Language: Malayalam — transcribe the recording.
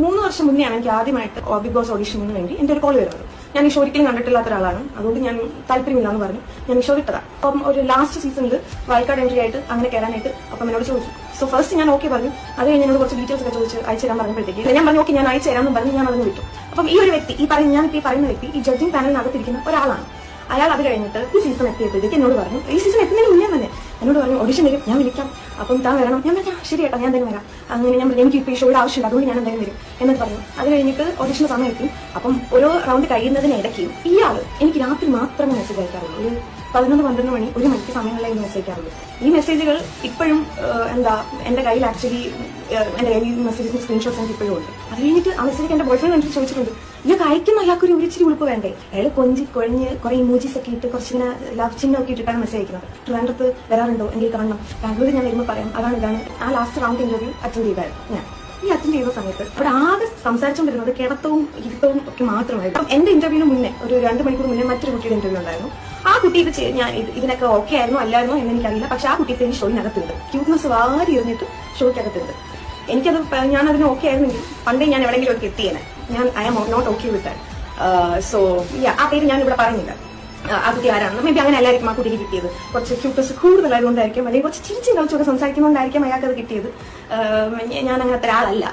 3 വർഷം മുന്നെയാണ് എനിക്ക് ആദ്യമായിട്ട് ബിഗ് ബോസ് ഓഡിഷന് വേണ്ടി എന്റെ ഒരു കോൾ വരുന്നത്. ഞാൻ ഈ ഷോ ഒരിക്കലും കണ്ടിട്ടില്ലാത്ത ഒരാളാണ്, അതുകൊണ്ട് ഞാൻ താല്പര്യമില്ലാന്ന് പറഞ്ഞു ഞാൻ ഈ ഷോ ഇട്ടതാണ്. അപ്പം ഒരു ലാസ്റ്റ് സീസണിൽ വൈൽഡ് കാർഡ് എൻട്രി ആയിട്ട് അങ്ങനെ കയറാനായിട്ട് അപ്പം എന്നോട് ചോദിച്ചു. സോ ഫസ്റ്റ് ഞാൻ ഓക്കെ പറഞ്ഞു. അത് കഴിഞ്ഞ് എന്നോട് കുറച്ച് ഡീറ്റെയിൽസ് ഒക്കെ ചോദിച്ച് അയച്ചു തരാൻ പറഞ്ഞപ്പോഴത്തേക്ക് ഞാൻ പറഞ്ഞു ഓക്കെ ഞാൻ അയച്ചു തരാമെന്ന് പറഞ്ഞ് ഞാൻ അതിന് വിട്ടു. അപ്പം ഈ ഒരു വ്യക്തി ഞാനിപ്പോൾ ഈ പറയുന്ന വ്യക്തി ഈ ജഡ്ജിംഗ് പാനലിനകത്തിരിക്കുന്ന ഒരാളാണ്. അയാൾ അത് കഴിഞ്ഞിട്ട് ഈ സീസൺ എത്തിയപ്പോഴത്തേക്ക് എന്നോട് പറഞ്ഞു, ഈ സീസൺ എത്തുന്നതിന് മുന്നേ തന്നെ എന്നോട് പറഞ്ഞു ഓഡിഷൻ വരും, ഞാൻ വിളിക്കാം, അപ്പം താൻ വരണം. ഞാൻ പറഞ്ഞു ശരി ഏട്ടാ ഞാൻ തന്നെ വരാം. അങ്ങനെ ഞാൻ പറഞ്ഞു എനിക്ക് ഇപ്പോൾ ഈ ഷോയുടെ ആവശ്യമില്ല, അതുകൊണ്ട് ഞാൻ എന്തായാലും വരും എന്നൊക്കെ പറഞ്ഞു. അത് കഴിഞ്ഞിട്ട് ഓഡിഷന് സമയം എത്തി. അപ്പം ഓരോ റൗണ്ട് കഴിയുന്നതിനിടയ്ക്ക് ഇയാൾ എനിക്ക് രാത്രി മാത്രമേ മെസ്സേജ് അയക്കാറുള്ളൂ. ഒരു 11-12 മണി 1 മണിക്ക് സമയങ്ങളിലേക്ക് മെസ്സേജ് അയക്കാറുള്ളൂ. ഈ മെസ്സേജുകൾ ഇപ്പോഴും എന്റെ കയ്യിൽ ആക്ച്വലി എന്റെ കയ്യിൽ ഈ മെസ്സേജസിന് സ്ക്രീൻഷോട്ട്സ് എനിക്ക് ഇപ്പോഴും ഉണ്ട്. അത് കഴിഞ്ഞിട്ട് ആ മെസ്സേജ് എന്റെ ബോയ് ഫ്രണ്ട് എനിക്ക് ചോദിച്ചിട്ടുണ്ട്, ഇയാൾക്ക് അയക്കുന്ന അയാൾക്കൊരു ഇച്ചിരി ഉളുപ്പ് വേണ്ടേ? അയാൾ കൊഴിഞ്ഞ് കുറെ ഇമോജീസ് ഒക്കെ ഇട്ട് കുറച്ചിങ്ങനെ ലവ് ചിഹ്നം ഒക്കെ ഇട്ടിട്ടാണ് മെസ്സേജ് അയക്കുന്നത്. ട്രിവാൻഡ്രത്ത് വരാറുണ്ടോ എങ്കിൽ കാണണം, ബാംഗ്ലൂരിൽ ഞാൻ വരുമ്പോൾ പറയാം, ഇതാണ്. ആ ലാസ്റ്റ് റൗണ്ട് ഇന്റർവ്യൂ അറ്റൻഡ് ചെയ്തായിരുന്നു ഞാൻ. ഈ അറ്റൻഡ് ചെയ്ത സമയത്ത് അവിടെ ആകെ സംസാരിച്ചുകൊണ്ടിരുന്നത് കിടത്തവും ഇരുത്തവും ഒക്കെ മാത്രമായിരുന്നു. എന്റെ ഇന്റർവ്യൂവിന് മുന്നേ ഒരു 2 മണിക്കൂർ മുന്നേ മറ്റൊരു കുട്ടിയുടെ ഇന്റർവ്യൂ ഉണ്ടായിരുന്നു. ആ കുട്ടി ഞാൻ ഇതിനൊക്കെ ഓക്കെ ആയിരുന്നോ അല്ലായിരുന്നോ എന്ന് എനിക്കറിയില്ല. പക്ഷെ ആ കുട്ടിക്ക് എനിക്ക് ഷോയിനകത്തുണ്ട്, ക്യൂട്ട്നെസ് വാരി എറിഞ്ഞിട്ട് ഷോയ്ക്കകത്തുണ്ട്. എനിക്കത് ഞാൻ അതിന് ഓക്കെ ആയിരുന്നെങ്കിൽ പണ്ടേ ഞാൻ എവിടെയെങ്കിലും ഒക്കെ എത്തിയേനെ. I am not okay with that. So ആ പേര് ഞാൻ ഇവിടെ പറയുന്നില്ല. ആ കുട്ടി ആരാണ്, മേ ബി അങ്ങനെ അല്ലായിരിക്കും ആ കുട്ടിക്ക് കിട്ടിയത്. കുറച്ച് ക്യൂട്ട്നെസ് കൂടുതലായതുകൊണ്ടായിരിക്കും, അല്ലെങ്കിൽ കുറച്ച് ചിരിച്ചും കളിച്ചൊക്കെ സംസാരിക്കുന്നതുകൊണ്ടായിരിക്കും അയാൾക്ക് അത് കിട്ടിയത്. ഞാൻ അങ്ങനത്തെ ഒരാളല്ല.